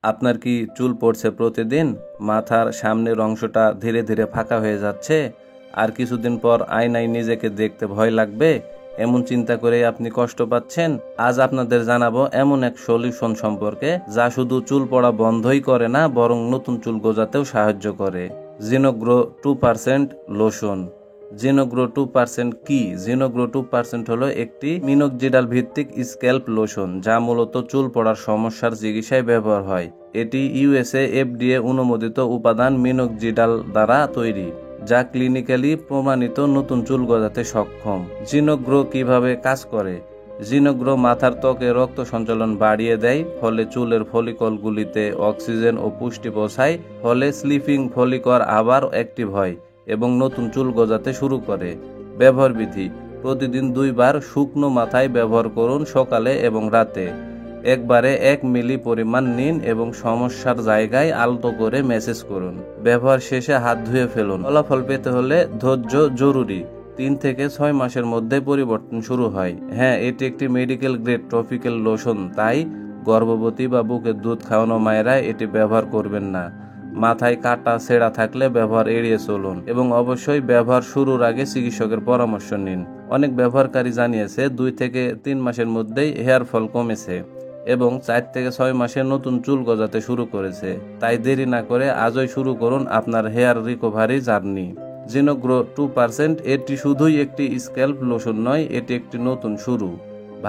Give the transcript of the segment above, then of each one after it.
আপনার কি চুল পড়ছে প্রতিদিন? মাথার সামনের অংশটা ধীরে ধীরে ফাঁকা হয়ে যাচ্ছে, আর কিছুদিন পর আয়নায় নিজেকে দেখতে ভয় লাগবে, এমন চিন্তা করে আপনি কষ্ট পাচ্ছেন? আজ আপনাদের জানাবো এমন এক সলিউশন সম্পর্কে যা শুধু চুল পড়া বন্ধই করে না, বরং নতুন চুল গজাতেও সাহায্য করে। জিনোগ্রো 2% লোশন। জিনোগ্রো 2% কি? জিনোগ্রো 2% হলো একটি মিনোক্সিডিল ভিত্তিক স্ক্যাল্প লোশন, যা মূলত চুল পড়ার সমস্যার চিকিৎসায় ব্যবহার হয়। এটি ইউএসএ এফডিএ অনুমোদিত উপাদান মিনোক্সিডিল দ্বারা তৈরি, যা ক্লিনিক্যালি প্রমাণিত নতুন চুল গজাতে সক্ষম। জিনোগ্রো কিভাবে কাজ করে? জিনোগ্রো মাথার ত্বকে রক্ত সঞ্চালন বাড়িয়ে দেয়, ফলে চুলের ফলিকলগুলিতে অক্সিজেন ও পুষ্টি পৌঁছায়, ফলে স্লিপিং ফলিকল আবার অ্যাক্টিভ হয় এবং নতুন চুল গজাতে শুরু করে। ব্যবহার বিধি: প্রতিদিন 2 বার শুকনো মাথায় ব্যবহার করুন, সকালে এবং রাতে। একবারে 1 মিলি পরিমাণ নিন এবং সমস্যার জায়গায় আলতো করে ম্যাসেজ করুন। ব্যবহার শেষে হাত ধুয়ে ফেলুন। ফলাফল পেতে হলে ধৈর্য জরুরি। 3 থেকে 6 মাসের মধ্যে পরিবর্তন শুরু হয়। হ্যাঁ, এটি একটি মেডিকেল গ্রেড টপিক্যাল লোশন, তাই গর্ভবতী বা বুকের দুধ খাওয়ানো মায়েরা এটি ব্যবহার করবেন না। মাথায় কাটা ছেঁড়া থাকলে ব্যবহার এড়িয়ে চলুন এবং অবশ্যই ব্যবহার শুরুর আগে চিকিৎসকের পরামর্শ নিন। অনেক ব্যবহারকারী জানিয়েছে 2 থেকে 3 মাসের মধ্যেই হেয়ার ফল কমেছে এবং 4 থেকে 6 মাসে নতুন চুল গজাতে শুরু করেছে। তাই দেরি না করে আজই শুরু করুন আপনার হেয়ার রিকভারি জার্নি। জিনোগ্রো 2%। এটি শুধুই একটি স্ক্যাল্প লোশন নয়, এটি একটি নতুন শুরু।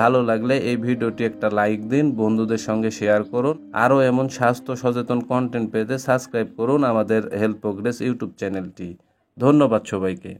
ভালো লাগলে এই ভিডিওটি একটা লাইক দিন, বন্ধুদের সঙ্গে শেয়ার করুন। আরও এমন স্বাস্থ্য সচেতন কন্টেন্ট পেতে সাবস্ক্রাইব করুন আমাদের হেলথ প্রোগ্রেস ইউটিউব চ্যানেলটি। ধন্যবাদ সবাইকে।